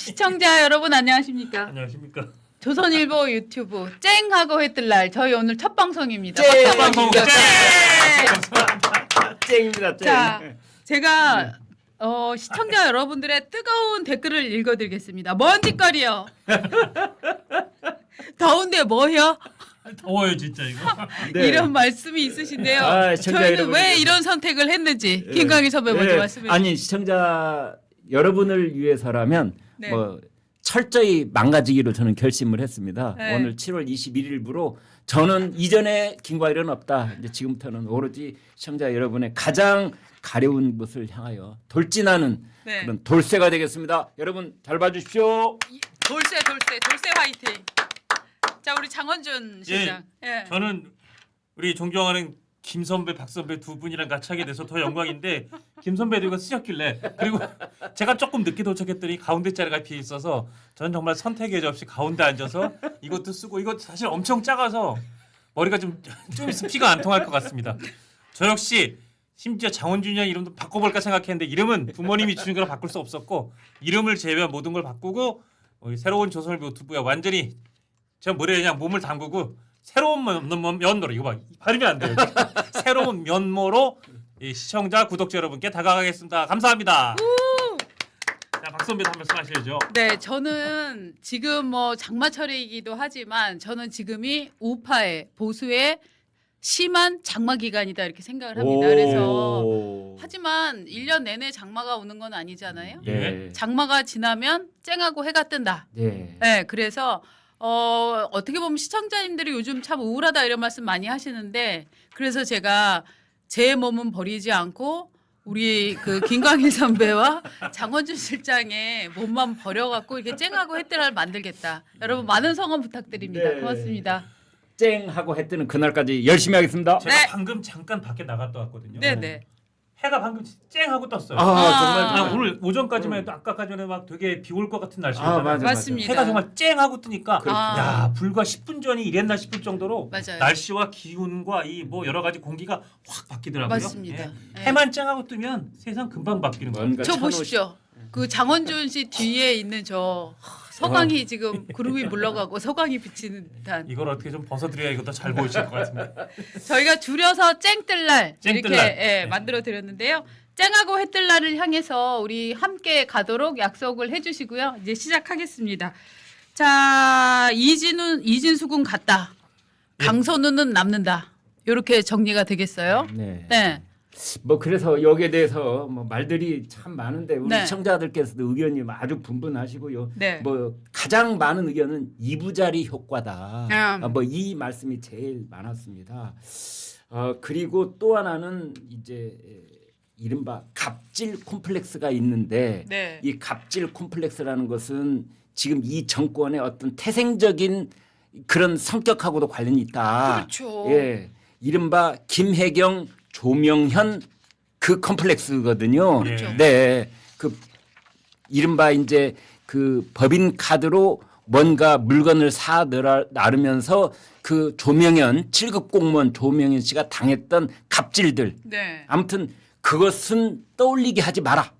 시청자 여러분 안녕하십니까? 안녕하십니까? 조선일보 유튜브 쨍하고 해뜰 날 저희 오늘 첫 방송입니다. 첫 방송 쨍! 쨍입니다. 쨍. 자, 제가 시청자 여러분들의 뜨거운 댓글을 읽어드리겠습니다. 뭔 짓거리요? 더운데 뭐요? 더워요 진짜 이거. 네. 이런 말씀이 있으신데요. 시청자 저희는 여러분. 왜 이런 선택을 했는지 김광희 선배 먼저 말씀해 주세요. 아니 시청자 여러분을 위해서라면 네. 뭐 철저히 망가지기로 저는 결심을 했습니다. 네. 오늘 7월 21일부로 저는 이전에 김과일은 없다. 이제 지금부터는 오로지 시청자 여러분의 가장 가려운 곳을 향하여 돌진하는 네. 그런 돌쇠가 되겠습니다. 여러분 잘 봐주십시오. 돌쇠 화이팅. 자 우리 장원준 시장. 예. 저는 우리 존경하는 김 선배, 박 선배 두 분이랑 같이 하게 돼서 더 영광인데 김 선배도 이거 쓰셨길래 그리고 제가 조금 늦게 도착했더니 가운데 자리가 비어 있어서 저는 정말 선택의 여지 없이 가운데 앉아서 이것도 쓰고 이거 사실 엄청 작아서 머리가 좀 있으면 피가 안 통할 것 같습니다. 저 역시 심지어 장원준이랑 이름도 바꿔볼까 생각했는데 이름은 부모님이 주신 거라 바꿀 수 없었고 이름을 제외한 모든 걸 바꾸고 새로운 조선일보 유튜브에 완전히 제가 머리에 그냥 몸을 담그고 새로운 면모로 이거 봐 발음이 안 돼요. 새로운 면모로 이 시청자 구독자 여러분께 다가가겠습니다. 감사합니다. 자, 박 선배도 한 말씀 하셔야죠. 네, 저는 지금 뭐 장마철이기도 하지만 저는 지금이 우파의 보수의 심한 장마 기간이다 이렇게 생각을 합니다. 그래서 하지만 1년 내내 장마가 오는 건 아니잖아요. 네. 장마가 지나면 쨍하고 해가 뜬다. 네. 네, 그래서 어떻게 보면 시청자님들이 요즘 참 우울하다 이런 말씀 많이 하시는데 그래서 제가 제 몸은 버리지 않고 우리 그 김광일 선배와 장원준 실장의 몸만 버려갖고 이렇게 쨍하고 해뜰날 만들겠다. 여러분 많은 성원 부탁드립니다. 네. 고맙습니다. 쨍하고 해 뜨는 그날까지 열심히 하겠습니다. 제가 네. 방금 잠깐 밖에 나갔다 왔거든요. 네네. 해가 방금 쨍하고 떴어요. 정말 오늘 오전까지만 해도 아까까지 전에 막 되게 비 올 것 같은 아, 날씨였잖아요. 맞아. 맞습니다. 해가 정말 쨍하고 뜨니까 아. 야 불과 10분 전이 이랬나 싶을 정도로 맞아요. 날씨와 기온과 이 뭐 여러 가지 공기가 확 바뀌더라고요. 맞습니다. 예. 네. 해만 쨍하고 뜨면 세상 금방 바뀌는 거예요. 뭔가 저 천오십- 보십시오. 그 장원준 씨 뒤에 있는 저 서광이 지금 구름이 물러가고 서광이 비치는 듯한 이걸 어떻게 좀 벗어드려야 이것도 잘 보이실 것 같은데. 저희가 줄여서 쨍뜰날 이렇게 쨍뜰날. 예, 만들어 드렸는데요. 쨍하고 해뜰날을 향해서 우리 함께 가도록 약속을 해주시고요. 이제 시작하겠습니다. 자 이진수군 갔다. 예. 강선우는 남는다. 이렇게 정리가 되겠어요. 네. 네. 뭐 그래서 여기에 대해서 뭐 말들이 참 많은데 우리 네. 시청자들께서도 의견이 아주 분분하시고요. 네. 뭐 가장 많은 의견은 이부자리 효과다. 음. 뭐 이 말씀이 제일 많았습니다. 그리고 또 하나는 이제 이른바 갑질 콤플렉스가 있는데 네. 이 갑질 콤플렉스라는 것은 지금 이 정권의 어떤 태생적인 그런 성격하고도 관련이 있다. 그렇죠. 예, 이른바 김혜경, 조명현 그 컴플렉스거든요. 그렇죠. 네, 그 이른바 이제 그 법인 카드로 뭔가 물건을 사 나르면서 그 조명현 7급 공무원 조명현 씨가 당했던 갑질들. 네. 아무튼 그것은 떠올리게 하지 마라.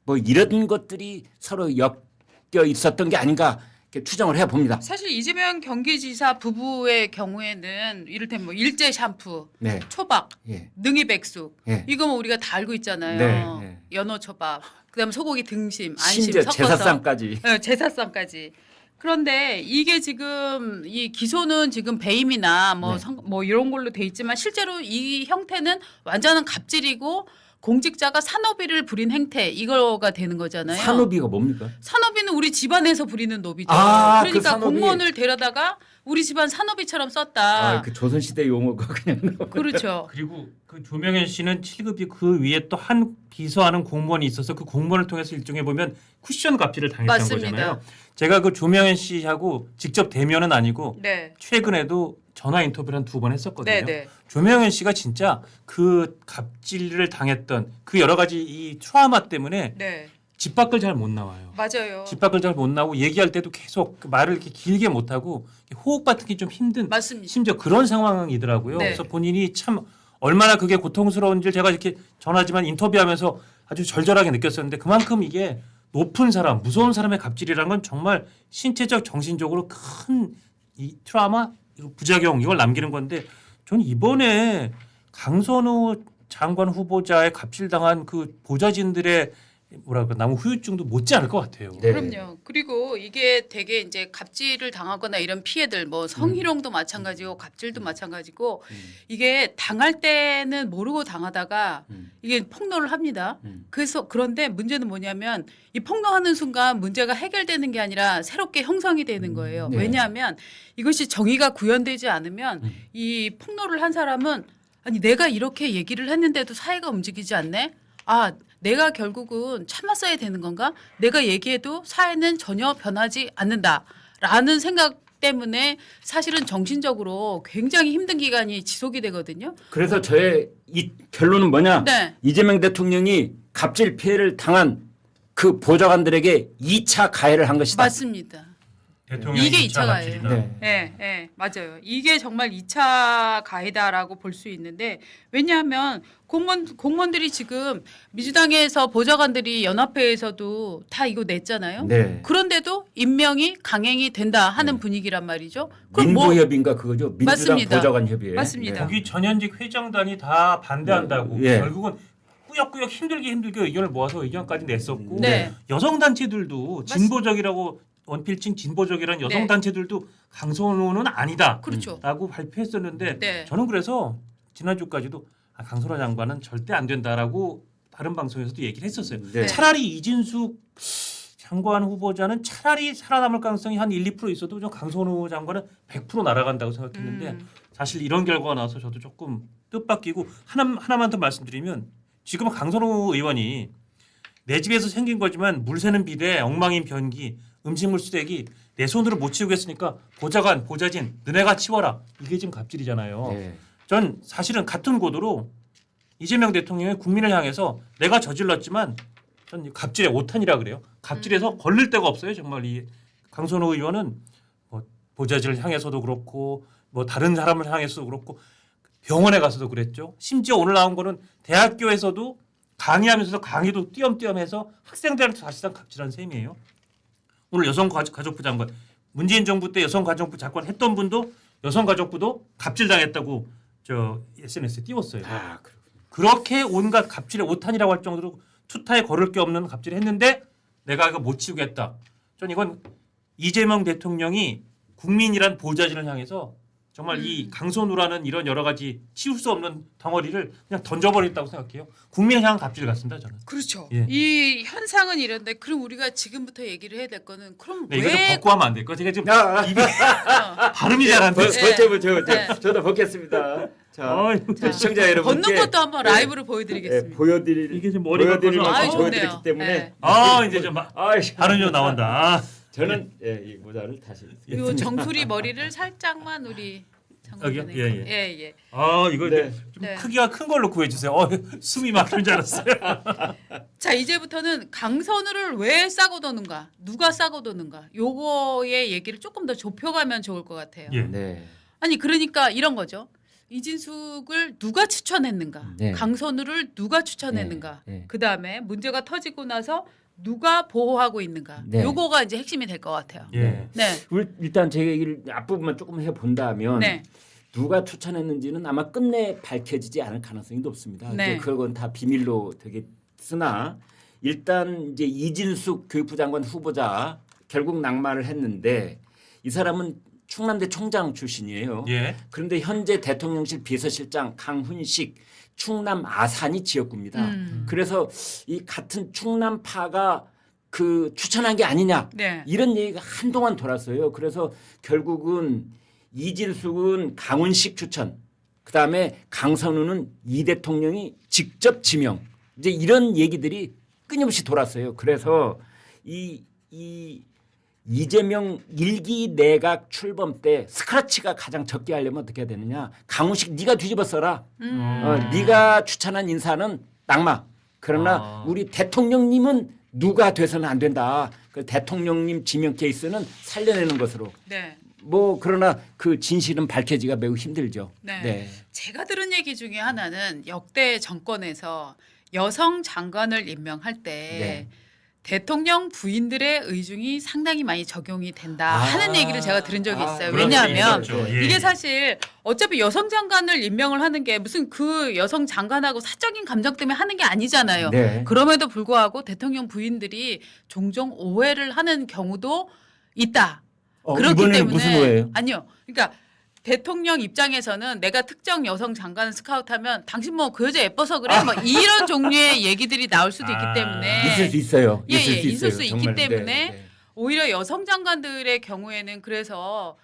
뭐 이런 것들이 서로 엮여 있었던 게 아닌가 이렇게 추정을 해 봅니다. 사실 이재명 경기지사 부부의 경우에는 이를테면 뭐 일제 샴푸, 네. 초밥, 예. 능이백숙 예. 이거 뭐 우리가 다 알고 있잖아요. 네, 네. 연어 초밥, 그다음 소고기 등심, 안심 심지어 섞어서 제사상까지. 네, 제사상까지. 그런데 이게 지금 이 기소는 지금 배임이나 뭐, 네. 뭐 이런 걸로 돼 있지만 실제로 이 형태는 완전한 갑질이고 공직자가 산업비를 부린 행태 이거가 되는 거잖아요. 산업이가 뭡니까? 산업비는 우리 집안에서 부리는 노비죠. 아, 그 그러니까 산업이. 공무원을 데려다가 우리 집안 산업비처럼 썼다. 그 조선시대 용어가 그냥 그렇죠. 그리고 그 조명현 씨는 7급이 그 위에 또 한 비서하는 공무원이 있어서 그 공무원을 통해서 일종에 보면 쿠션 갑질을 당했던 맞습니다. 거잖아요. 제가 그 조명현 씨하고 직접 대면은 아니고 네. 최근에도 전화 인터뷰를 한 2번 했었거든요. 네네. 조명현 씨가 진짜 그 갑질을 당했던 그 여러 가지 이 트라우마 때문에 네. 집 밖을 잘 못 나와요. 맞아요. 집 밖을 잘 못 나오고 얘기할 때도 계속 그 말을 이렇게 길게 못 하고 호흡 같은 게 좀 힘든 맞습니다. 심지어 그런 상황이더라고요. 네. 그래서 본인이 참 얼마나 그게 고통스러운지 제가 이렇게 전하지만 인터뷰하면서 아주 절절하게 느꼈었는데 그만큼 이게 높은 사람, 무서운 사람의 갑질이란 건 정말 신체적, 정신적으로 큰 이 트라우마, 이거 부작용 이걸 남기는 건데 저는 이번에 강선우 장관 후보자의 갑질당한 그 보좌진들의 뭐랄까 나무 후유증도 못지 않을 것 같아요. 네. 그럼요. 그리고 이게 되게 이제 갑질을 당하거나 이런 피해들 뭐 성희롱도 마찬가지고 갑질도 마찬가지고 이게 당할 때는 모르고 당하다가 이게 폭로를 합니다. 그래서 그런데 문제는 뭐냐면 이 폭로하는 순간 문제가 해결되는 게 아니라 새롭게 형성이 되는 거예요. 네. 왜냐하면 이것이 정의가 구현되지 않으면 이 폭로를 한 사람은 아니 내가 이렇게 얘기를 했는데도 사회가 움직이지 않네. 아 내가 결국은 참았어야 되는 건가? 내가 얘기해도 사회는 전혀 변하지 않는다라는 생각 때문에 사실은 정신적으로 굉장히 힘든 기간이 지속이 되거든요. 그래서 저의 이 결론은 뭐냐? 네. 이재명 대통령이 갑질 피해를 당한 그 보좌관들에게 2차 가해를 한 것이다. 맞습니다. 대통령이 이게 2차 2차 갑질이다. 가해예요. 네, 네, 맞아요. 이게 정말 2차 가해다라고 볼 수 있는데 왜냐하면 공무원들이 지금 민주당에서 보좌관들이 연합회에서도 다 이거 냈잖아요. 네. 그런데도 임명이 강행이 된다 하는 분위기란 말이죠. 그럼 뭐 민부협인가 그거죠? 민주당 맞습니다. 보좌관협의회. 맞습니다. 거기 전현직 회장단이 다 반대한다고 예. 결국은 꾸역꾸역 힘들게 의견을 모아서 의견까지 냈었고 네. 여성 단체들도 진보적이라고 원필칭 진보적이라는 여성 네. 단체들도 강선호는 아니다라고 그렇죠. 발표했었는데 네. 저는 그래서 지난주까지도 강선호 장관은 절대 안 된다라고 다른 방송에서도 얘기를 했었어요. 네. 차라리 이진숙 장관 후보자는 차라리 살아남을 가능성이 한 1, 2% 있어도 좀 강선호 장관은 100% 날아간다고 생각했는데 사실 이런 결과가 나와서 저도 조금 뜻밖이고 하나만 더 말씀드리면 지금 강선호 의원이 내 집에서 생긴 거지만 물 새는 비대, 엉망인 변기, 음식물 쓰레기 내 손으로 못 치우겠으니까 보좌관, 보좌진 너네가 치워라. 이게 지금 갑질이잖아요. 네. 전 사실은 같은 고도로 이재명 대통령이 국민을 향해서 내가 저질렀지만 전 갑질의 오탄이라 그래요. 갑질에서 걸릴 데가 없어요. 정말 이 강선호 의원은 뭐 보좌진을 향해서도 그렇고 뭐 다른 사람을 향해서도 그렇고 병원에 가서도 그랬죠. 심지어 오늘 나온 거는 대학교에서도 강의하면서 강의도 띄엄띄엄해서 학생들한테 사실상 갑질한 셈이에요. 오늘 여성가족부 장관 문재인 정부 때 여성가족부 장관 했던 분도 여성가족부도 갑질당했다고 저 SNS에 띄웠어요. 아, 그렇게 온갖 갑질의 오탄이라고 할 정도로 투타에 걸을 게 없는 갑질을 했는데 내가 이거 못 치우겠다. 전 이건 이재명 대통령이 국민이란 보좌진을 향해서 정말 이 강선우라는 이런 여러 가지 치울 수 없는 덩어리를 그냥 던져버렸다고 생각해요. 국민을 향한 갑질 같습니다. 저는. 그렇죠. 예. 이 현상은 이런데 그럼 우리가 지금부터 얘기를 해야 될 거는 그럼 네, 이거 좀 왜 벗고 하면 안 될까? 제가 지금 아, 입이 발음이 잘 안 돼. 네. 저도 벗겠습니다. 자, 아이고, 시청자 여러분께 걷는 것도 한번 라이브로 보여드리겠습니다. 이게 지금 머리가 보여드릴 커서- 만큼 아유, 보여드렸기 좋네요. 때문에 네. 아 이제 좀 발음이 좀 나온다. 아, 저는 이 모자를 다시 요 정수리 머리를 살짝만 우리 여기요? 장관님. 예, 예. 아 이거 네. 좀 네. 크기가 큰 걸로 구해주세요. 숨이 막히는 줄 알았어요. 자 이제부터는 강선우를 왜 싸고 도는가, 누가 싸고 도는가, 요거의 얘기를 조금 더 좁혀가면 좋을 것 같아요. 예. 네. 아니 그러니까 이런 거죠. 이진숙을 누가 추천했는가, 네. 강선우를 누가 추천했는가, 네. 네. 그 다음에 문제가 터지고 나서 누가 보호하고 있는가, 네. 요거가 이제 핵심이 될 것 같아요. 예. 네, 일단 제 얘기를 앞부분만 조금 해본다면 네, 누가 추천했는지는 아마 끝내 밝혀지지 않을 가능성이 높습니다. 네. 이제 그건 다 비밀로 되겠으나 일단 이제 이진숙 교육부 장관 후보자 결국 낙마를 했는데 이 사람은 충남대 총장 출신이에요. 예. 그런데 현재 대통령실 비서실장 강훈식 충남 아산이 지역구입니다. 그래서 이 같은 충남파가 그 추천한 게 아니냐 네, 이런 얘기가 한동안 돌았어요. 그래서 결국은 이진숙은 강훈식 추천, 그 다음에 강선우는 이 대통령이 직접 지명, 이제 이런 얘기들이 끊임없이 돌았어요. 그래서 이 이재명 1기 내각 출범 때 스크래치가 가장 적게 하려면 어떻게 해야 되느냐? 강훈식 네가 뒤집어 써라. 네가 추천한 인사는 낙마. 그러나 우리 대통령님은 누가 돼서는 안 된다. 그 대통령님 지명 케이스는 살려내는 것으로. 네. 뭐 그러나 그 진실은 밝혀지기가 매우 힘들죠. 네. 제가 들은 얘기 중에 하나는 역대 정권에서 여성 장관을 임명할 때 네. 대통령 부인들의 의중이 상당히 많이 적용이 된다 아. 하는 얘기를 제가 들은 적이 있어요. 그런 왜냐하면 얘기 있었죠. 예. 이게 사실 어차피 여성 장관을 임명을 하는 게 무슨 그 여성 장관하고 사적인 감정 때문에 하는 게 아니잖아요. 네. 그럼에도 불구하고 대통령 부인들이 종종 오해를 하는 경우도 있다. 그렇기 이번에는 때문에 무슨 오해예요? 아니요. 그러니까 대통령 입장에서는 내가 특정 여성 장관을 스카우트하면 당신 뭐 그 여자 예뻐서 그래? 뭐 이런 종류의 얘기들이 나올 수도 있기 아. 때문에 있을 수 있어요. 예, 예, 있을 있어요. 수 있기 정말. 때문에 네. 오히려 여성 장관들의 경우에는 그래서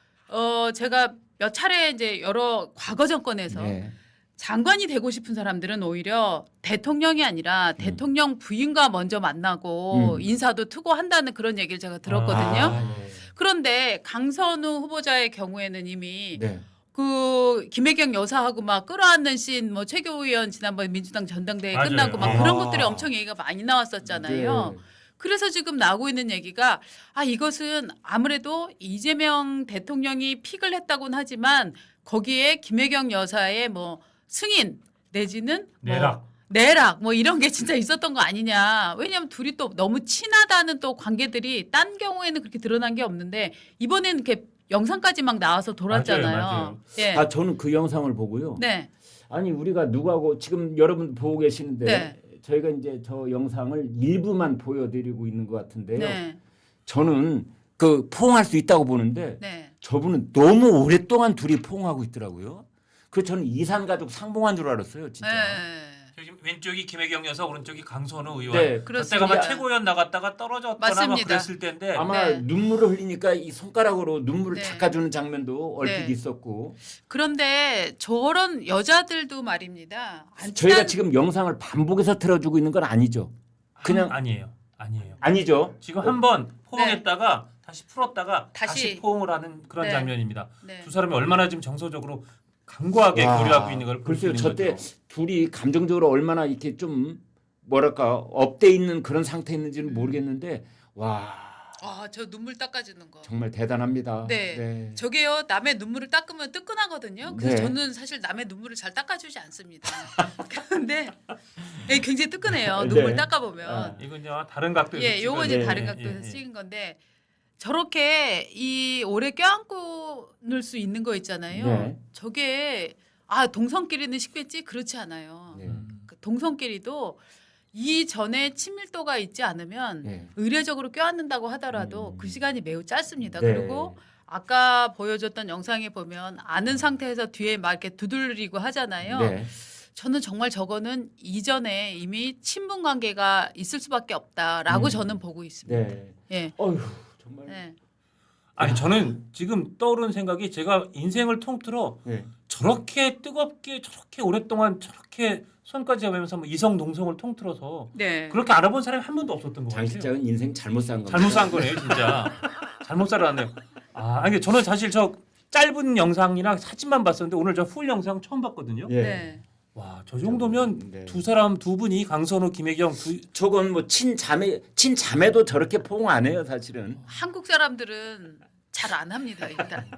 제가 몇 차례 이제 여러 과거 정권에서 네. 장관이 되고 싶은 사람들은 오히려 대통령이 아니라 대통령 부인과 먼저 만나고 인사도 투고한다는 그런 얘기를 제가 들었거든요. 네. 그런데 강선우 후보자의 경우에는 이미 네. 그 김혜경 여사하고 막 끌어안는 씬, 뭐 최교 의원 지난번 민주당 전당대회 맞아요. 끝나고 막 아. 그런 것들이 엄청 얘기가 많이 나왔었잖아요. 네. 그래서 지금 나오고 있는 얘기가 이것은 아무래도 이재명 대통령이 픽을 했다고는 하지만 거기에 김혜경 여사의 뭐 승인 내지는 내락 뭐 이런 게 진짜 있었던 거 아니냐. 왜냐하면 둘이 또 너무 친하다는 또 관계들이 딴 경우에는 그렇게 드러난 게 없는데 이번에는 이렇게 영상까지 막 나와서 돌았잖아요. 맞아요. 예. 저는 그 영상을 보고요. 네. 아니 우리가 누구하고 지금 여러분 보고 계시는데 네. 저희가 이제 저 영상을 일부만 보여드리고 있는 것 같은데요. 네. 저는 그 포옹할 수 있다고 보는데 네. 저분은 너무 오랫동안 둘이 포옹하고 있더라고요. 그래서 저는 이산가족 상봉한 줄 알았어요, 진짜. 네. 지금 왼쪽이 김혜경 여사, 오른쪽이 강선우 의원. 네, 그렇습니다. 그때가 막 최고위원 나갔다가 떨어졌거나 막 맞습니다. 그랬을 때인데 아마 네. 눈물을 흘리니까 이 손가락으로 눈물을 네. 닦아주는 장면도 얼핏 네. 있었고. 그런데 저런 여자들도 말입니다. 안 저희가 친한 지금 영상을 반복해서 틀어주고 있는 건 아니죠. 그냥 아니에요. 아니죠. 지금 한번 포옹했다가 다시 풀었다가 다시. 다시 포옹을 하는 그런 네. 장면입니다. 네. 두 사람이 얼마나 지금 정서적으로 강고하게 와, 교류하고 있는 걸 볼 수 글쎄요, 있는 저때 거죠. 둘이 감정적으로 얼마나 이렇게 좀 뭐랄까 업돼 있는 그런 상태였는지는 모르겠는데 와 저 눈물 닦아주는 거. 정말 대단합니다. 네. 저게요 남의 눈물을 닦으면 뜨끈하거든요. 그래서 네. 저는 사실 남의 눈물을 잘 닦아주지 않습니다. 그런데 굉장히 뜨끈해요. 네. 눈물 닦아보면. 아. 이건 이제 다른 각도에서 예, 요거 이제 네, 다른 예, 각도에서 찍은 건데 저렇게 이 오래 껴안고 놀 수 있는 거 있잖아요. 네. 저게 동성끼리는 쉽겠지 그렇지 않아요. 네. 그 동성끼리도 이전에 친밀도가 있지 않으면 네. 의례적으로 껴안는다고 하더라도 그 시간이 매우 짧습니다. 네. 그리고 아까 보여줬던 영상에 보면 아는 상태에서 뒤에 막 이렇게 두들리고 하잖아요. 네. 저는 정말 저거는 이전에 이미 친분 관계가 있을 수밖에 없다라고 저는 보고 있습니다. 네. 예. 어휴 정말. 네. 아니 저는 지금 떠오르는 생각이 제가 인생을 통틀어 네. 저렇게 뜨겁게 저렇게 오랫동안 저렇게 손까지 잡으면서 뭐 이성 동성을 통틀어서 네. 그렇게 알아본 사람이 한 번도 없었던 것 장 같아요. 실장은 인생 잘못 산 겁니다. 잘못 산 거네요, 진짜. 잘못 살아왔네요. 아니 저는 사실 저 짧은 영상이랑 사진만 봤었는데 오늘 저 풀 영상 처음 봤거든요. 예. 네. 와, 저 정도면 네. 두 분이 강선우, 김혜경 저건 뭐 친자매도 저렇게 포옹 안 해요, 사실은. 한국 사람들은 잘 안 합니다. 일단.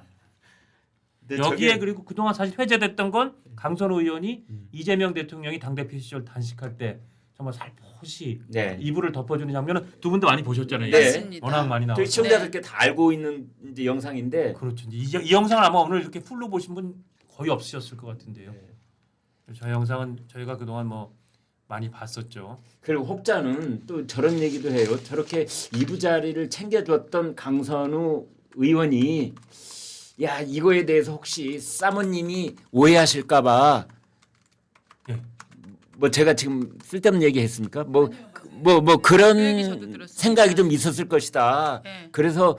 근데 여기에 저게- 그리고 그동안 사실 회자됐던 건 강선우 의원이 이재명 대통령이 당대표 시절 단식할 때 정말 살포시 네. 이불을 덮어주는 장면은 두 분도 많이 보셨잖아요. 네. 맞습니다. 워낙 많이 나와서. 저희 시청자들께 다 알고 있는 이제 영상인데 그렇죠. 이 영상을 아마 오늘 이렇게 풀로 보신 분 거의 없으셨을 것 같은데요. 네. 저 영상은 저희가 그동안 뭐 많이 봤었죠. 그리고 혹자는 또 저런 얘기도 해요. 저렇게 이부자리를 챙겨줬던 강선우 의원이 야 이거에 대해서 혹시 사모님이 오해하실까봐 예. 뭐 제가 지금 쓸데없는 얘기했습니까? 뭐 그 얘기 저도 그런 들었습니다. 생각이 좀 있었을 것이다. 네. 그래서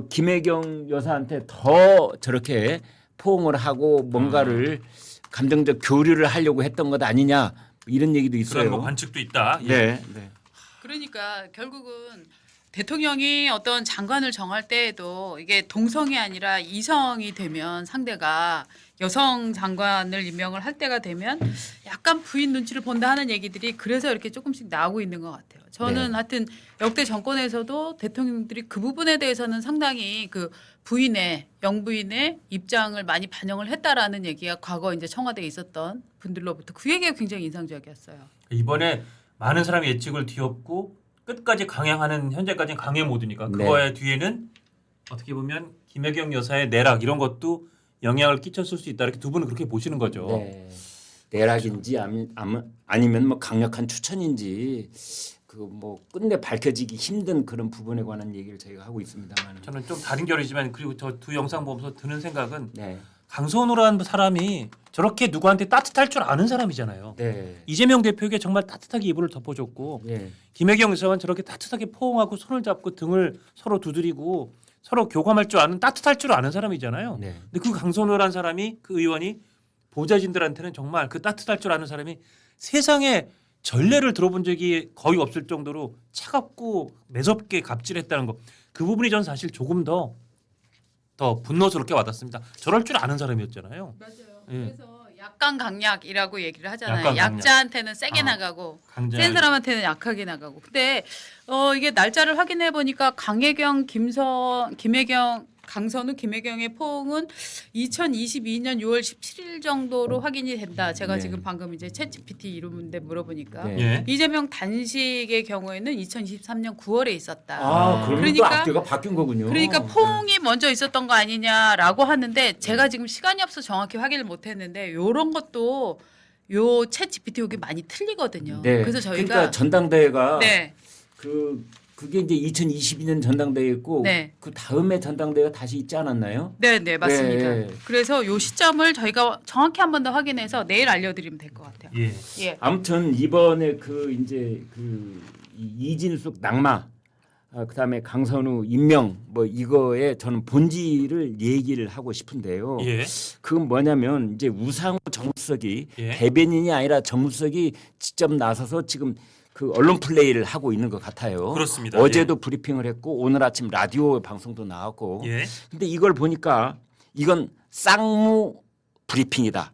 김혜경 여사한테 더 저렇게 포옹을 하고 뭔가를 감정적 교류를 하려고 했던 것 아니냐 이런 얘기도 있어요. 그런 뭐 관측도 있다. 예. 네, 네. 그러니까 결국은 대통령이 어떤 장관을 정할 때에도 이게 동성이 아니라 이성이 되면 상대가 여성 장관을 임명을 할 때가 되면 약간 부인 눈치를 본다 하는 얘기들이 그래서 이렇게 조금씩 나오고 있는 것 같아요. 저는 네. 하여튼 역대 정권에서도 대통령들이 그 부분에 대해서는 상당히 그 부인의 영부인의 입장을 많이 반영을 했다라는 얘기가 과거 이제 청와대에 있었던 분들로부터 그 얘기가 굉장히 인상적이었어요. 이번에 많은 사람이 예측을 뒤엎고 끝까지 강행하는 현재까지 강행 모드니까 네. 그거의 뒤에는 어떻게 보면 김혜경 여사의 내락 이런 것도 영향을 끼쳤을 수 있다 이렇게 두 분은 그렇게 보시는 거죠. 네. 내락인지 아니면 뭐 강력한 추천인지 그 뭐 끝내 밝혀지기 힘든 그런 부분에 관한 얘기를 저희가 하고 있습니다만. 저는 좀 다른 결이지만 그리고 저 두 영상 보면서 드는 생각은 네. 강선우라는 사람이 저렇게 누구한테 따뜻할 줄 아는 사람이잖아요. 네. 이재명 대표에게 정말 따뜻하게 이불을 덮어줬고 네. 김혜경 여사는 저렇게 따뜻하게 포옹하고 손을 잡고 등을 서로 두드리고 서로 교감할 줄 아는 따뜻할 줄 아는 사람이잖아요. 네. 근데 그 강선우라는 사람이 그 의원이 보좌진들한테는 정말 그 따뜻할 줄 아는 사람이 세상에 전례를 들어본 적이 거의 없을 정도로 차갑고 매섭게 갑질했다는 거. 그 부분이 전 사실 조금 더 분노스럽게 와닿습니다. 저럴 줄 아는 사람이었잖아요. 맞아요. 예. 그래서 약간 강약이라고 얘기를 하잖아요. 약간 강약. 약자한테는 세게 아, 나가고 강자. 센 사람한테는 약하게 나가고. 근데 이게 날짜를 확인해 보니까 김혜경, 강선우, 김혜경의 포옹은 2022년 6월 17일 정도로 확인이 된다. 제가 네. 지금 방금 이제 챗GPT 이름인데 물어보니까 네. 예. 이재명 단식의 경우에는 2023년 9월에 있었다. 아, 그러면 그러니까- 또 앞뒤가 바뀐 거군요. 그러니까 포옹이 먼저 있었던 거 아니냐라고 하는데 제가 지금 시간이 없어 정확히 확인을 못했는데 이런 것도 요 챗GPT 여기 많이 틀리거든요. 네. 그래서 저희가 그러니까 전당대회가 네, 그게 이제 2022년 전당대회였고 네. 그 다음에 전당대회가 다시 있지 않았나요? 네, 네 맞습니다. 네. 그래서 요 시점을 저희가 정확히 한 번 더 확인해서 내일 알려드리면 될 것 같아요. 예. 예. 아무튼 이번에 그 이제 이진숙 낙마, 그다음에 강선우 임명 뭐 이거에 저는 본질을 얘기를 하고 싶은데요. 예. 그건 뭐냐면 이제 우상호 정무수석이 예. 대변인이 아니라 정무수석이 직접 나서서 지금 그 언론 플레이를 하고 있는 것 같아요. 그렇습니다. 어제도 브리핑을 했고 오늘 아침 라디오 방송도 나왔고. 예. 근데 이걸 보니까 이건 쌍무 브리핑이다.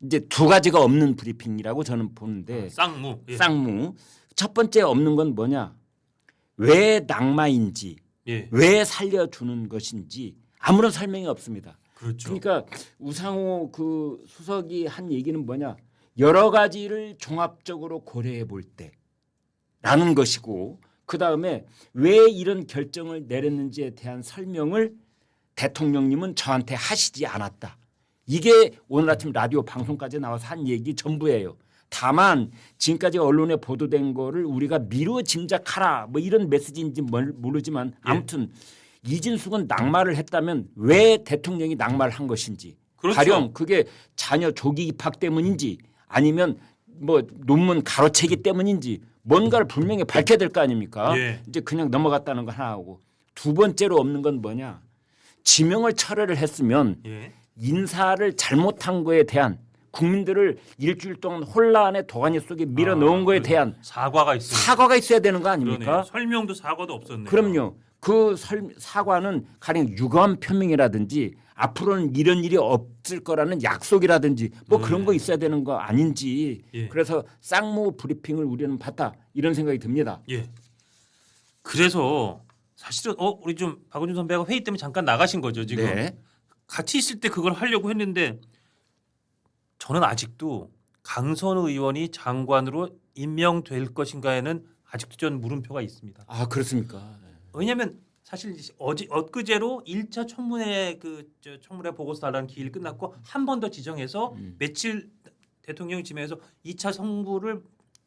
이제 두 가지가 없는 브리핑이라고 저는 보는데 쌍무. 예. 쌍무. 첫 번째 없는 건 뭐냐? 왜 낙마인지, 예. 왜 살려주는 것인지 아무런 설명이 없습니다. 그렇죠. 그러니까 우상호 그 수석이 한 얘기는 뭐냐? 여러 가지를 종합적으로 고려해 볼 때라는 것이고 그 다음에 왜 이런 결정을 내렸는지에 대한 설명을 대통령님은 저한테 하시지 않았다. 이게 오늘 아침 라디오 방송까지 나와서 한 얘기 전부예요. 다만 지금까지 언론에 보도된 거를 우리가 미루어 짐작하라 뭐 이런 메시지인지 모르지만 아무튼 이진숙은 낙마를 했다면 왜 대통령이 낙마를 한 것인지 그렇죠. 가령 그게 자녀 조기 입학 때문인지 아니면 뭐 논문 가로채기 때문인지 뭔가를 분명히 밝혀야 될 거 아닙니까? 예. 이제 그냥 넘어갔다는 거 하나하고 두 번째로 없는 건 뭐냐? 지명을 철회를 했으면 예. 인사를 잘못한 거에 대한 국민들을 일주일 동안 혼란의 도가니 속에 밀어 넣은 거에 대한 사과가 있어요. 사과가 있어야 되는 거 아닙니까? 설명도 사과도 없었네요. 그럼요. 그 사과는 가령 유감 표명이라든지 앞으로는 이런 일이 없을 거라는 약속이라든지 뭐 그런 거 있어야 되는 거 아닌지. 예. 그래서 쌍무 브리핑을 우리는 봤다 이런 생각이 듭니다. 예. 그래서 사실은 우리 좀 박원준 선배가 회의 때문에 잠깐 나가신 거죠 지금. 네. 같이 있을 때 그걸 하려고 했는데 저는 아직도 강선우 의원이 장관으로 임명될 것인가에는 아직도 전 물음표가 있습니다. 아 그렇습니까? 왜냐하면 사실 엊그제로 1차 청문회 청문회 보고서 달라는 기일 끝났고 한 번 더 지정해서 며칠 대통령이 지명해서 2차 성부를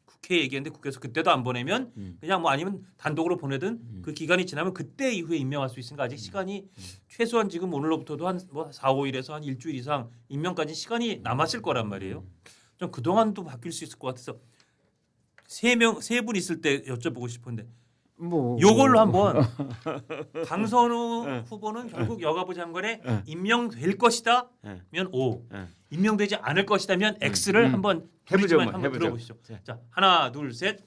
국회에 얘기했는데 국회에서 그때도 안 보내면 그냥 뭐 아니면 단독으로 보내든 그 기간이 지나면 그때 이후에 임명할 수 있으니까 아직 시간이 최소한 지금 오늘로부터도 한 뭐 4, 5일에서 한 일주일 이상 임명까지 시간이 남았을 거란 말이에요. 좀 그동안도 바뀔 수 있을 것 같아서 세 분 있을 때 여쭤보고 싶은데 뭐 요걸로 한번 강선우 후보는 결국 여가부 장관에 임명될 것이다면 O, 임명되지 않을 것이다면 X를 한번 해보죠, 한번 해보죠. 들어보시죠. 자, 하나, 둘, 셋.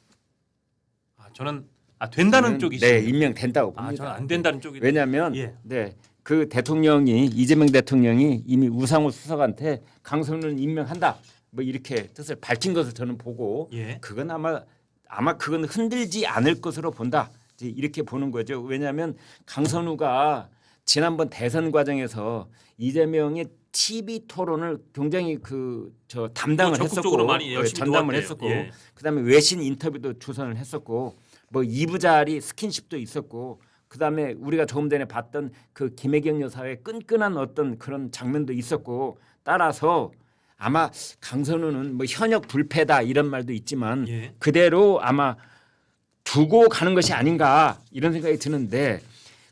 저는 된다는 쪽이시죠. 네, 임명된다고 봅니다. 저는 안 된다는 쪽이. 왜냐하면 예. 그 대통령이 이재명 대통령이 이미 우상호 수석한테 강선우는 임명한다 뭐 이렇게 뜻을 밝힌 것을 저는 보고 예. 그건 아마 그건 흔들지 않을 것으로 본다 이제 이렇게 보는 거죠. 왜냐하면 강선우가 지난번 대선 과정에서 이재명의 TV 토론을 굉장히 담당을 적극적으로 했었고 많이 열심히 전담을 도왔대요. 했었고 예. 그다음에 외신 인터뷰도 주선을 했었고 뭐 2부 자리 스킨십도 있었고 그다음에 우리가 조금 전에 봤던 그 김혜경 여사의 끈끈한 어떤 그런 장면도 있었고 따라서 아마 강선우는 뭐 현역 불패다 이런 말도 있지만 예. 그대로 아마 두고 가는 것이 아닌가 이런 생각이 드는데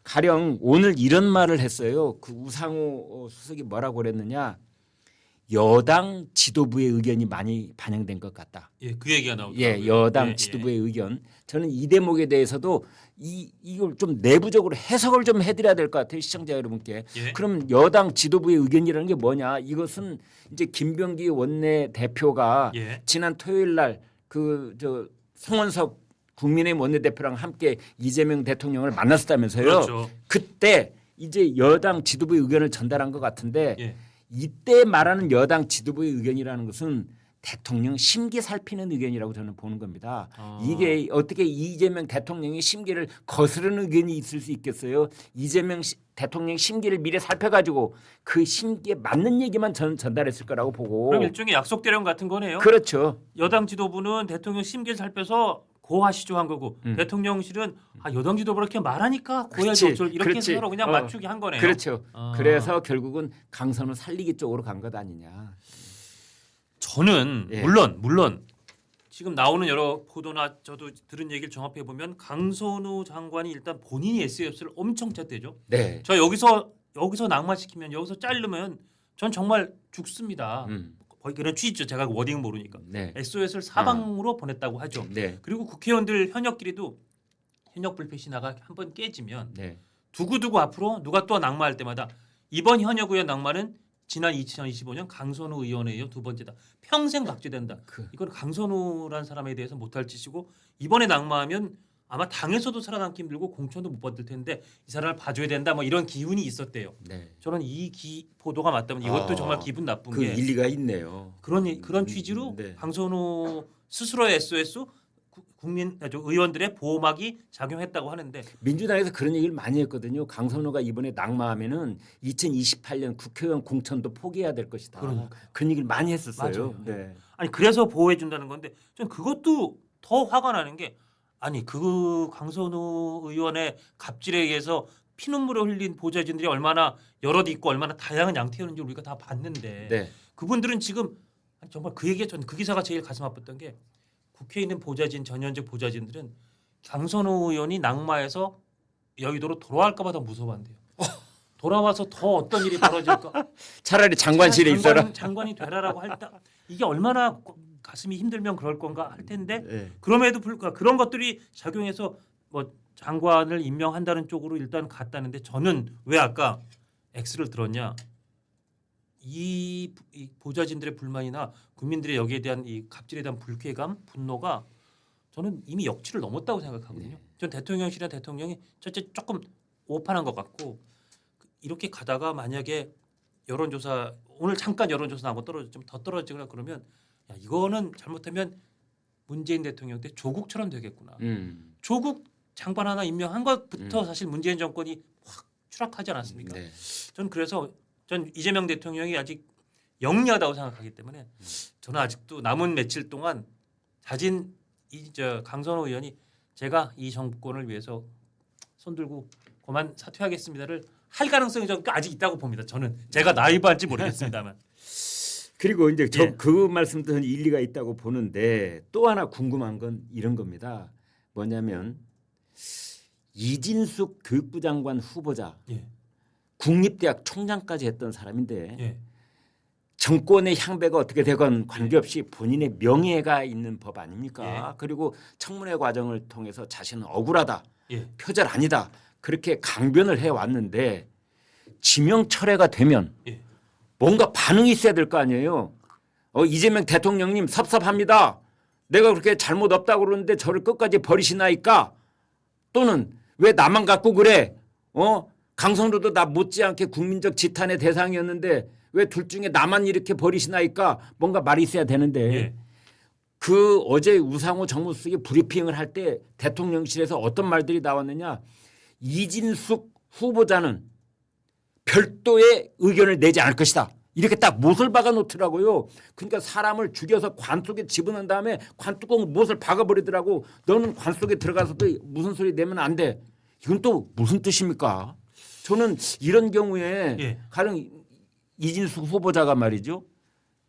가령 오늘 이런 말을 했어요. 그 우상호 수석이 뭐라고 그랬느냐. 여당 지도부의 의견이 많이 반영된 것 같다. 예, 그 얘기가 나오더라고요. 예, 여당 예, 지도부의 의견. 저는 이 대목에 대해서도 이걸 좀 내부적으로 해석을 좀 해드려야 될 것 같아요, 시청자 여러분께. 예. 그럼 여당 지도부의 의견이라는 게 뭐냐? 이것은 이제 김병기 원내 대표가 예. 지난 토요일 날 그 저 송원석 국민의힘 원내대표랑 함께 이재명 대통령을 만났었다면서요. 그렇죠. 그때 이제 여당 지도부의 의견을 전달한 것 같은데. 예. 이때 말하는 여당 지도부의 의견이라는 것은 대통령 심기 살피는 의견이라고 저는 보는 겁니다. 이게 어떻게 이재명 대통령의 심기를 거스르는 의견이 있을 수 있겠어요? 이재명 대통령 심기를 미리 살펴가지고 그 심기에 맞는 얘기만 저는 전달했을 거라고 보고. 그럼 일종의 약속 대령 같은 거네요. 그렇죠. 여당 지도부는 대통령 심기를 살펴서 고하시죠 한 거고 대통령실은 여당 지도부가 이렇게 말하니까 고해야지 그렇지, 어쩔 이렇게 그렇지. 서로 그냥 맞추기 한 거네요. 그렇죠. 아. 그래서 결국은 강선우 살리기 쪽으로 간 것 아니냐. 저는 예. 물론 지금 나오는 여러 보도나 저도 들은 얘기를 종합해 보면 강선우 장관이 일단 본인이 SOS를 엄청 쳤대죠. 네. 저 여기서 낙마시키면 여기서 자르면 전 정말 죽습니다. 거의 그런 취지죠. 제가 워딩 모르니까. 네. SOS를 사방으로 보냈다고 하죠. 네. 그리고 국회의원들 현역끼리도 현역 불패 신화가 한번 깨지면 네. 두고두고 앞으로 누가 또 낙마할 때마다 이번 현역 의원 낙마는 지난 2025년 강선우 의원에 이어 두 번째다. 평생 박제된다. 이건 강선우라는 사람에 대해서 못할 짓이고 이번에 낙마하면 아마 당에서도 살아남기 힘들고 공천도 못 받을 텐데 이 사람을 봐줘야 된다. 뭐 이런 기운이 있었대요. 네. 저는 보도가 맞다면 이것도 정말 기분 나쁜 그 게 일리가 있네요. 그런 취지로 네. 강선우 스스로의 SOS 의원들의 보호막이 작용했다고 하는데 민주당에서 그런 얘기를 많이 했거든요. 강선우가 이번에 낙마하면은 2028년 국회의원 공천도 포기해야 될 것이다. 그러니까요. 그런 얘기를 많이 했었어요. 맞아요. 네. 아니 그래서 보호해 준다는 건데 전 그것도 더 화가 나는 게 아니 그 강선우 의원의 갑질에 의해서 피눈물을 흘린 보좌진들이 얼마나 여럿 있고 얼마나 다양한 양태였는지 우리가 다 봤는데 네. 그분들은 지금 정말 그 얘기가 전 그 기사가 제일 가슴 아팠던 게 국회에 있는 보좌진 전현직 보좌진들은 강선우 의원이 낙마해서 여의도로 돌아갈까 봐 더 무서워한대요. 돌아와서 더 어떤 일이 벌어질까? 차라리 장관실에 있어라. 장관이 되라라고 할 때 이게 얼마나 가슴이 힘들면 그럴 건가 할 텐데 네. 그럼에도 불구하고 그런 것들이 작용해서 뭐 장관을 임명한다는 쪽으로 일단 갔다는데 저는 왜 아까 X를 들었냐? 이 보좌진들의 불만이나 국민들의 여기에 대한 이 갑질에 대한 불쾌감, 분노가 저는 이미 역치를 넘었다고 생각하거든요. 전 대통령실이나 대통령이 첫째 조금 오판한 것 같고 이렇게 가다가 만약에 여론조사 오늘 잠깐 여론조사 나고 좀 더 떨어지거나 그러면 야 이거는 잘못하면 문재인 대통령 때 조국처럼 되겠구나. 조국 장관 하나 임명한 것부터 사실 문재인 정권이 확 추락하지 않았습니까? 네. 전 그래서 전 이재명 대통령이 아직 영리하다고 생각하기 때문에 저는 아직도 남은 며칠 동안 자진 강선호 의원이 제가 이 정권을 위해서 손들고 그만 사퇴하겠습니다를 할 가능성이 좀 아직 있다고 봅니다. 저는 제가 나이브할지 모르겠습니다만. 그리고 이제 예. 그 말씀도 저는 일리가 있다고 보는데 또 하나 궁금한 건 이런 겁니다. 뭐냐면 이진숙 교육부 장관 후보자 예. 국립대학 총장까지 했던 사람인데 예. 정권의 향배가 어떻게 되건 관계없이 본인의 명예가 있는 법 아닙니까? 예. 그리고 청문회 과정을 통해서 자신은 억울하다. 예. 표절 아니다. 그렇게 강변을 해왔는데 지명 철회가 되면 예. 뭔가 반응이 있어야 될 거 아니에요. 이재명 대통령님 섭섭합니다. 내가 그렇게 잘못 없다고 그러는데 저를 끝까지 버리시나이까? 또는 왜 나만 갖고 그래? 강성루도 나 못지않게 국민적 지탄의 대상이었는데 왜 둘 중에 나만 이렇게 버리시나이까? 뭔가 말이 있어야 되는데 예. 그 어제 우상호 정무수석이 브리핑을 할 때 대통령실에서 어떤 말들이 나왔느냐? 이진숙 후보자는 별도의 의견을 내지 않을 것이다. 이렇게 딱 못을 박아 놓더라고요. 그러니까 사람을 죽여서 관 속에 집어넣은 다음에 관뚜껑 못을 박아버리더라고. 너는 관 속에 들어가서도 무슨 소리 내면 안 돼. 이건 또 무슨 뜻입니까? 저는 이런 경우에 예. 가령 이진숙 후보자가 말이죠.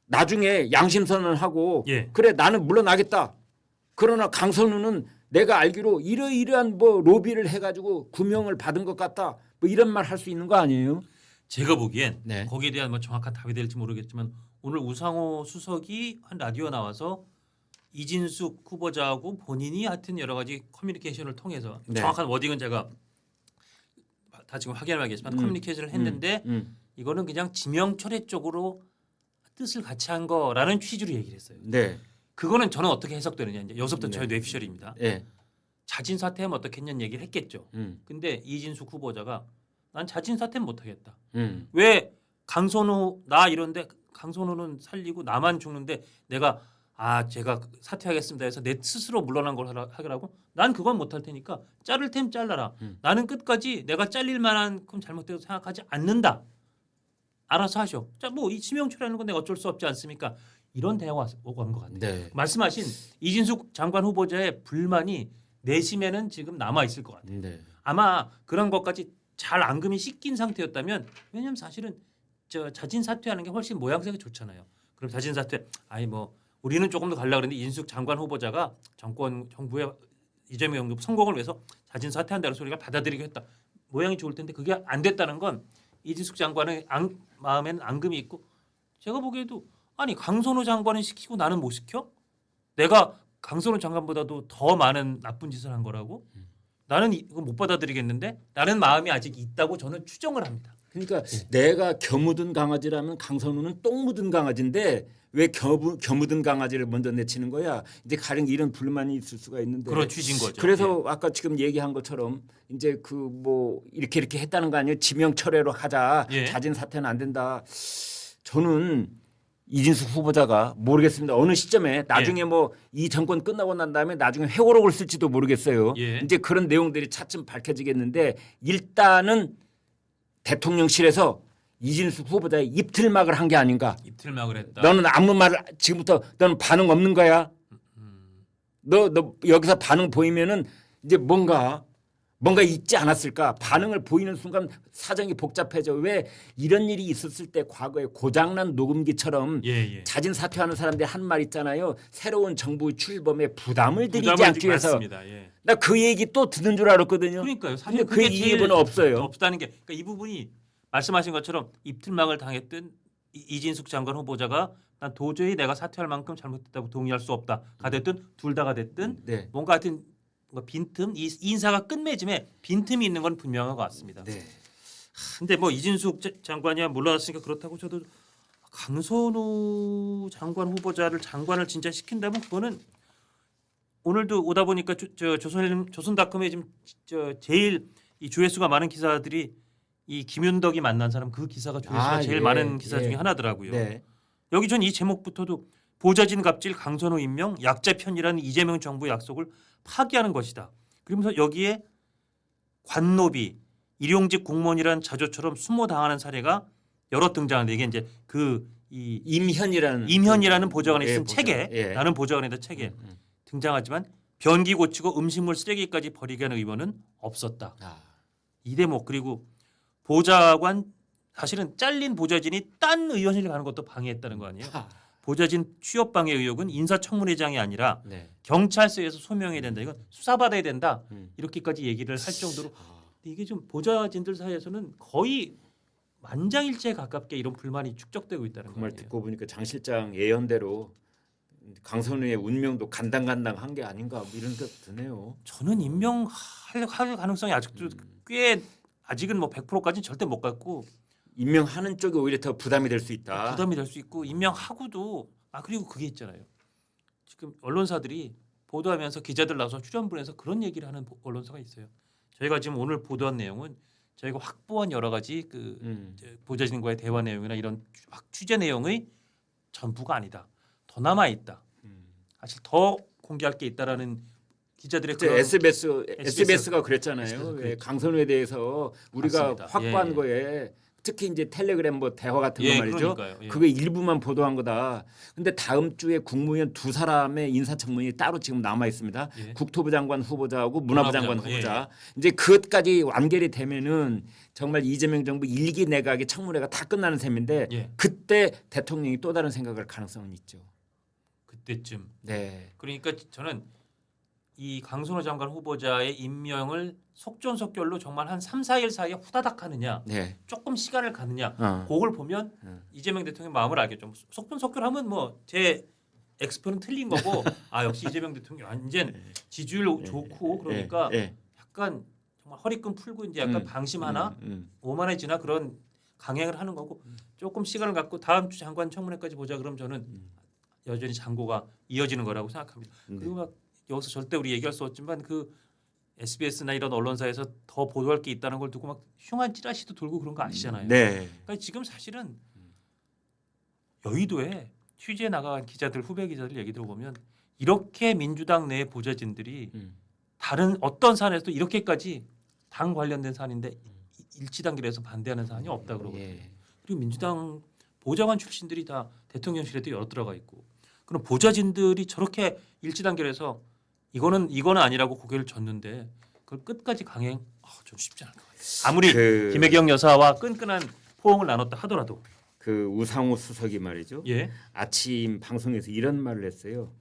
나중에 양심선언하고 예. 그래 나는 물러나겠다. 그러나 강선우는 내가 알기로 이러이러한 뭐 로비를 해가지고 구명을 받은 것 같다. 뭐 이런 말 할 수 있는 거 아니에요? 제가 보기엔 네. 거기에 대한 뭐 정확한 답이 될지 모르겠지만 오늘 우상호 수석이 한 라디오 나와서 이진숙 후보자하고 본인이 하여튼 여러 가지 커뮤니케이션을 통해서 네. 정확한 워딩은 제가 다 지금 확인하겠지만 커뮤니케이션을 했는데 이거는 그냥 지명철회 쪽으로 뜻을 같이 한 거라는 취지로 얘기를 했어요. 네. 그거는 저는 어떻게 해석되느냐 이제 여기서부터 네. 저의 뇌피셜입니다. 예. 자진 사퇴하면 어떻겠냐는 얘기를 했겠죠. 근데 이진숙 후보자가 난 자진 사퇴는 못하겠다. 왜 강선우 나 이런데 강선우는 살리고 나만 죽는데 내가 제가 사퇴하겠습니다 해서 내 스스로 물러난 걸 하라고? 난 그건 못할 테니까 자를 템 잘라라. 나는 끝까지 내가 잘릴 만한 건 잘못되고 생각하지 않는다. 알아서 하셔. 자, 뭐 이 지명철이라는 건 내가 어쩔 수 없지 않습니까? 이런 대화가 오고 간 것 같아요. 네. 말씀하신 이진숙 장관 후보자의 불만이 내심에는 지금 남아 있을 것 같아요. 네. 아마 그런 것까지 잘 앙금이 씻긴 상태였다면 왜냐하면 사실은 저 자진 사퇴하는 게 훨씬 모양새가 좋잖아요. 그럼 자진 사퇴 뭐 우리는 조금 더 가려고 그랬는데 이진숙 장관 후보자가 정부의 이재명 정부 성공을 위해서 자진 사퇴한다는 소리가 받아들이게 했다. 모양이 좋을 텐데 그게 안 됐다는 건 이진숙 장관의 마음에는 앙금이 있고 제가 보기에도 아니 강선우 장관은 시키고 나는 못 시켜? 내가 강선우 장관보다도 더 많은 나쁜 짓을 한 거라고? 나는 이거 못 받아들이겠는데 나는 마음이 아직 있다고 저는 추정을 합니다. 그러니까 내가 겨묻은 강아지라면 강선우는 똥 묻은 강아지인데 왜 겨묻은 강아지를 먼저 내치는 거야? 이제 가령 이런 불만이 있을 수가 있는데 그런 취지인 거죠. 그래서 아까 지금 얘기한 것처럼 이제 그 뭐 이렇게 했다는 거 아니에요? 지명철회로 하자. 예. 자진 사퇴는 안 된다. 저는 이진숙 후보자가 모르겠습니다. 어느 시점에 나중에 뭐 이 정권 끝나고 난 다음에 나중에 회고록을 쓸지도 모르겠어요. 예. 이제 그런 내용들이 차츰 밝혀지겠는데 일단은 대통령실에서 이진숙 후보자의 입틀막을 한 게 아닌가. 입틀막을 했다. 너는 아무 말 지금부터 너는 반응 없는 거야. 너 여기서 반응 보이면은 이제 뭔가 있지 않았을까. 반응을 보이는 순간 사정이 복잡해져. 왜 이런 일이 있었을 때 과거에 고장난 녹음기처럼 예. 자진 사퇴하는 사람들이 한 말 있잖아요. 새로운 정부 출범에 부담을 드리지 부담을 않기 위해서. 맞습니다. 예. 나 그 얘기 또 듣는 줄 알았거든요. 그러니까요. 사실 근데 그 얘기는 없어요. 없다는 게 그러니까 이 부분이 말씀하신 것처럼 입틀막을 당했던 이진숙 장관 후보자가 난 도저히 내가 사퇴할 만큼 잘못됐다고 동의할 수 없다. 가됐든 둘 다가 됐든 네. 뭔가 하여튼 빈틈 이 인사가 끝맺음에 빈틈이 있는 건 분명한 것 같습니다. 네. 근데 뭐 이진숙 장관이야 물러났으니까 그렇다고 저도 강선우 장관 후보자를 장관을 진짜 시킨다면 그거는 오늘도 오다 보니까 조선닷컴에 지금 제일 이 조회수가 많은 기사들이 이 김윤덕이 만난 사람 그 기사가 조회수가 제일 예, 많은 기사 예. 중에 하나더라고요. 네. 여기 전 이 제목부터도 보좌진 갑질 강선우 임명 약자 편이라는 이재명 정부의 약속을 파기하는 것이다. 그러면서 여기에 관노비 일용직 공무원이라는 자조처럼 수모 당하는 사례가 여러 등장하는데 이게 이제 임현이라는 보좌관이 쓴 책에 나는 보좌관이다 책에 등장하지만 변기 고치고 음식물 쓰레기까지 버리게 하는 의원은 없었다. 이 대목 그리고 보좌관 사실은 잘린 보좌진이 딴 의원실 가는 것도 방해했다는 거 아니에요? 보좌진 취업 방해 의혹은 인사청문회장이 아니라 네. 경찰서에서 소명해야 된다. 이건 수사받아야 된다. 이렇게까지 얘기를 할 정도로 근데 이게 좀 보좌진들 사이에서는 거의 만장일치에 가깝게 이런 불만이 축적되고 있다는 그 말 거예요. 듣고 보니까 장 실장 예언대로 강선우의 운명도 간당간당한 게 아닌가 뭐 이런 생각 드네요. 저는 임명할 가능성이 아직도 꽤 아직은 뭐 100%까지는 절대 못 갔고 임명하는 쪽이 오히려 더 부담이 될 수 있다. 부담이 될 수 있고 임명하고도 그리고 그게 있잖아요. 지금 언론사들이 보도하면서 기자들 나와서 출연분에서 그런 얘기를 하는 언론사가 있어요. 저희가 지금 오늘 보도한 내용은 저희가 확보한 여러 가지 보좌진과의 대화 내용이나 이런 취재 내용의 전부가 아니다. 더 남아 있다. 사실 더 공개할 게 있다라는 기자들의 그런 SBS가 그랬잖아요. SBS가 왜 강선우에 대해서 우리가 맞습니다. 확보한 예. 거에 특히 이제 텔레그램 뭐 대화 같은 거 예, 말이죠. 그러니까요. 예. 그게 일부만 보도한 거다. 근데 다음 주에 국무위원 두 사람의 인사청문이 따로 지금 남아 있습니다. 예. 국토부 장관 후보자하고 문화부 장관 문화부 장관, 후보자. 이제 그것까지 완결이 되면은 정말 이재명 정부 일기 내각의 청문회가 다 끝나는 셈인데 예. 그때 대통령이 또 다른 생각을 할 가능성은 있죠. 그때쯤. 네. 그러니까 저는 이 강선호 장관 후보자의 임명을 속전속결로 정말 한 3, 4일 사이에 후다닥 하느냐 네. 조금 시간을 가느냐 어. 그걸 보면 이재명 대통령 마음을 알겠죠. 속전속결하면 뭐 제 엑스표는 틀린 거고 아 역시 이재명 대통령 완전 지지율 좋고 그러니까 예. 약간 정말 허리끈 풀고 이제 약간 방심하나 오만해지나 그런 강행을 하는 거고 조금 시간을 갖고 다음 주 장관 청문회까지 보자 그럼 저는 여전히 장고가 이어지는 거라고 생각합니다. 그리고 막 여기서 절대 우리 얘기할 수 없지만 그 SBS나 이런 언론사에서 더 보도할 게 있다는 걸 두고 막 흉한 찌라시도 돌고 그런 거 아시잖아요. 네. 그러니까 지금 사실은 여의도에 취재에 나간 기자들 후배 기자들 얘기 들어보면 이렇게 민주당 내 보좌진들이 다른 어떤 사안에서도 이렇게까지 당 관련된 사안인데 일치단결해서 반대하는 사안이 없다 그러거든요. 예. 그리고 민주당 보좌관 출신들이 다 대통령실에도 여러 들어가 있고 그럼 보좌진들이 저렇게 일치단결해서 이거는 아니라고 고개를 젓는데 그걸 끝까지 강행 좀 쉽지 않을 것 같아요. 아무리 김혜경 여사와 끈끈한 포옹을 나눴다 하더라도 그 우상호 수석이 말이죠. 예. 아침 방송에서 이런 말을 했어요.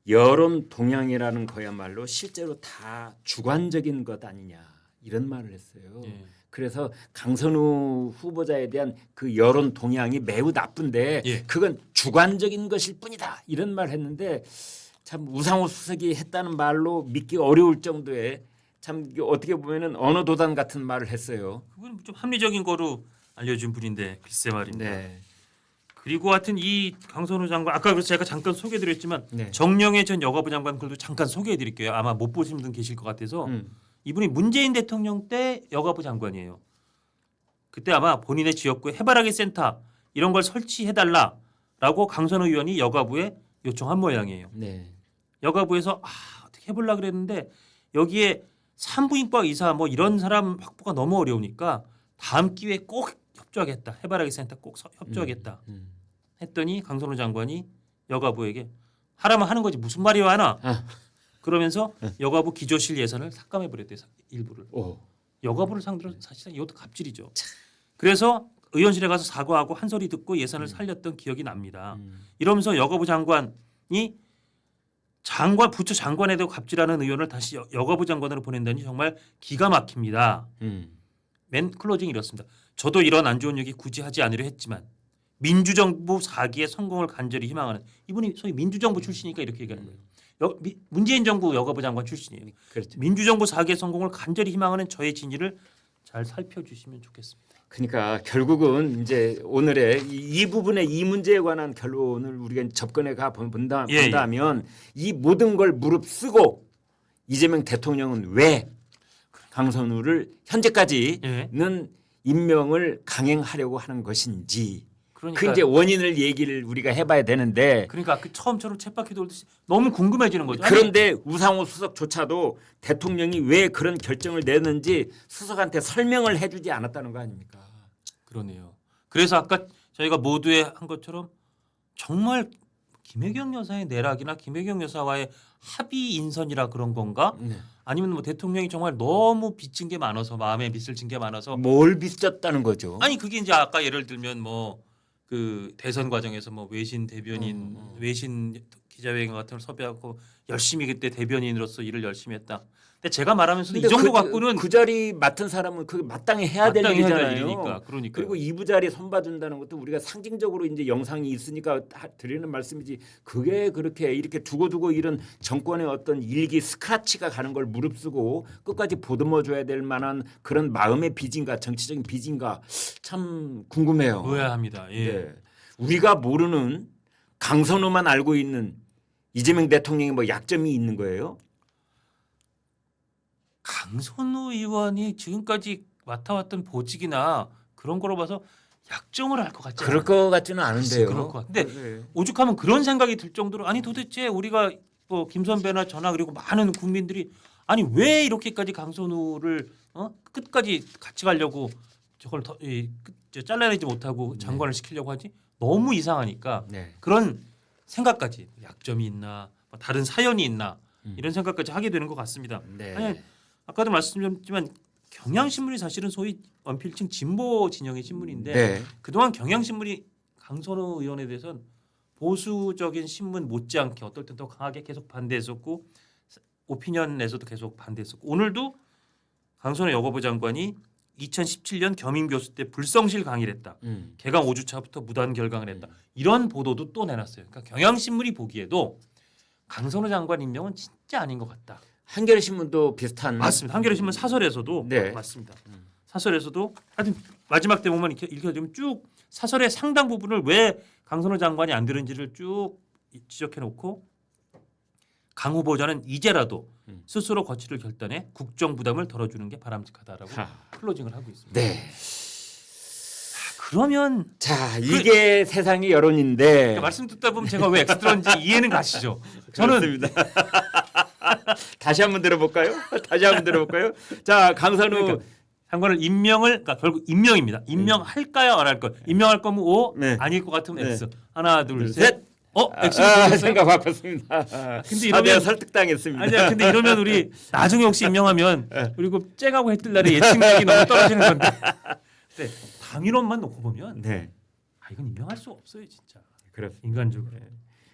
여론 동향이라는 거야말로 실제로 다 주관적인 것 아니냐 이런 말을 했어요. 예. 그래서 강선우 후보자에 대한 그 여론 동향이 매우 나쁜데 예. 그건 주관적인 것일 뿐이다 이런 말을 했는데 참 우상호 수석이 했다는 말로 믿기 어려울 정도의 참 어떻게 보면은 언어 도단 같은 말을 했어요. 그건 좀 합리적인 거로 알려준 분인데 글쎄 말입니다. 네. 그리고 하여튼 이 강선우 장관 아까 그래서 제가 잠깐 소개해드렸지만 네. 정영애 전 여가부 장관 글도 잠깐 소개해드릴게요. 아마 못 보신 분 계실 것 같아서 이분이 문재인 대통령 때 여가부 장관이에요. 그때 아마 본인의 지역구에 해바라기 센터 이런 걸 설치해달라라고 강선우 의원이 여가부에 요청한 모양이에요. 네. 여가부에서 어떻게 해보려 그랬는데 여기에 산부인과 의사 뭐 이런 사람 확보가 너무 어려우니까 다음 기회에 꼭 협조하겠다. 해바라기 센터 꼭 협조하겠다. 했더니 강선우 장관이 여가부에게 하라면 하는 거지 무슨 말이 하나. 그러면서 여가부 기조실 예산을 삭감해 버렸대요. 일부를. 오. 여가부를 상대로 사실상 이것도 갑질이죠. 그래서 의원실에 가서 사과하고 한 소리 듣고 예산을 살렸던 기억이 납니다. 이러면서 여가부 장관이 부처 장관에도 갑질하는 의원을 다시 여가부 장관으로 보낸다니 정말 기가 막힙니다. 맨 클로징이 이렇습니다. 저도 이런 안 좋은 얘기 굳이 하지 않으려 했지만 민주정부 4기의 성공을 간절히 희망하는 이분이 소위 민주정부 출신이니까 이렇게 얘기하는 거예요. 문재인 정부 여가부 장관 출신이에요. 그렇죠. 민주정부 4기의 성공을 간절히 희망하는 저의 진위를 잘 살펴주시면 좋겠습니다. 그러니까 결국은 이제 오늘의 이 부분의 이 문제에 관한 결론을 우리가 접근해 가 본다면 이 모든 걸 무릅쓰고 이재명 대통령은 왜 강선우를 현재까지는 임명을 강행하려고 하는 것인지 그 이제 원인을 얘기를 우리가 해봐야 되는데 그러니까 그 처음처럼 쳇바퀴 돌듯이 너무 궁금해지는 거죠. 그런데 우상호 수석조차도 대통령이 왜 그런 결정을 내는지 수석한테 설명을 해주지 않았다는 거 아닙니까? 그러네요. 그래서 아까 저희가 모두에 한 것처럼 정말 김혜경 여사의 내락이나 김혜경 여사와의 합의 인선이라 그런 건가? 아니면 뭐 대통령이 정말 너무 빚진 게 많아서 마음에 빚을 진 게 많아서 뭘 빚졌다는 거죠? 아니 그게 이제 아까 예를 들면 뭐 그 대선 과정에서 뭐 외신 대변인 외신 기자회견 같은 걸 섭외하고 열심히 그때 대변인으로서 일을 열심히 했다. 근데 제가 말하면서도 이 정도 갖고는 그 자리 맡은 사람은 그게 마땅히 해야 될 일이잖아요. 그러니까. 그리고 이 부자리 손봐준다는 것도 우리가 상징적으로 이제 영상이 있으니까 드리는 말씀이지. 그게 그렇게 이렇게 두고두고 이런 정권의 어떤 일기 스크라치가 가는 걸 무릅쓰고 끝까지 보듬어줘야 될 만한 그런 마음의 빚인가 정치적인 빚인가 참 궁금해요. 의아합니다. 예. 네. 우리가 모르는 강선우만 알고 있는 이재명 대통령의 뭐 약점이 있는 거예요? 강선우 의원이 지금까지 맡아왔던 보직이나 그런 거로 봐서 약점을 알 것 같지 그럴 것 같지는 않은데요. 그럴 것 같은데 오죽하면 그런 생각이 들 정도로 아니 도대체 우리가 뭐 김 선배나 저나 그리고 많은 국민들이 아니 왜 이렇게까지 강선우를 끝까지 같이 가려고 저걸 이제 잘라내지 못하고 장관을 시키려고 하지? 너무 이상하니까 네. 그런 생각까지 약점이 있나, 뭐 다른 사연이 있나 이런 생각까지 하게 되는 것 같습니다. 네. 아니, 아까도 말씀드렸지만 경향신문이 사실은 소위 언필칭 진보 진영의 신문인데 네. 그동안 경향신문이 강선호 의원에 대해서는 보수적인 신문 못지않게 어떨 땐 더 강하게 계속 반대했었고 오피니언에서도 계속 반대했었고 오늘도 강선호 여가부 장관이 2017년 겸임 교수 때 불성실 강의를 했다. 개강 5주차부터 무단 결강을 했다. 이런 보도도 또 내놨어요. 그러니까 경향신문이 보기에도 강선호 장관 임명은 진짜 아닌 것 같다. 한겨레 신문도 비슷한 맞습니다. 한겨레 신문 사설에서도 네. 맞습니다. 사설에서도 하여튼 마지막 대목만 읽혀주면 쭉 사설의 상당 부분을 왜 강선호 장관이 안 들은지를 쭉 지적해놓고 강 후보자는 이제라도 스스로 거취를 결단해 국정 부담을 덜어주는 게 바람직하다라고 클로징을 하고 있습니다. 네. 그러면 자, 이게 세상의 여론인데 말씀 듣다 보면 제가 왜 엑스트라인지 이해는 가시죠. 저는 그렇습니다. 다시 한번 들어볼까요? 다시 한번 들어볼까요? 자, 강선우 그러니까 장관을 임명을 그러니까 결국 임명입니다. 임명할까요, 안 할까요? 임명할 거면 O, 네. 아닐 것 같으면 네. X. 하나, 둘, 둘, 셋. 셋. X를 보셨어요? 생각 바꿨습니다. 근데 내가 이러면 설득당했습니다. 아니야. 근데 이러면 우리 나중에 혹시 임명하면 그리고 쨍하고 했던 날에 예측력이 너무 떨어지는 건데. 근데 당일원만 놓고 보면 네, 이건 임명할 수 없어요, 진짜. 그렇습니다. 인간적으로.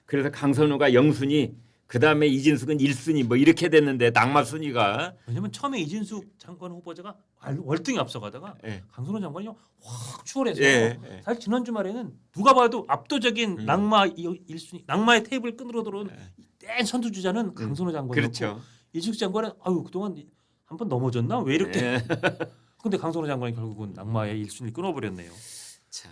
그래서 강선우가 0순위, 그 다음에 이진숙은 1순위 뭐 이렇게 됐는데 낙마 순위가 왜냐면 처음에 이진숙 장관 후보자가 월등히 앞서가다가 네. 강선호 장관이 확 추월해서 예, 예. 사실 지난 주말에는 누가 봐도 압도적인 낙마 1순위, 낙마의 테이블 끈으로 들어온 땐 선두주자는 강선호 장관이었고 그렇죠. 이진숙 장관은 그동안 한 번 넘어졌나 왜 이렇게 예. 근데 강선호 장관이 결국은 낙마의 1순위를 끊어버렸네요. 참.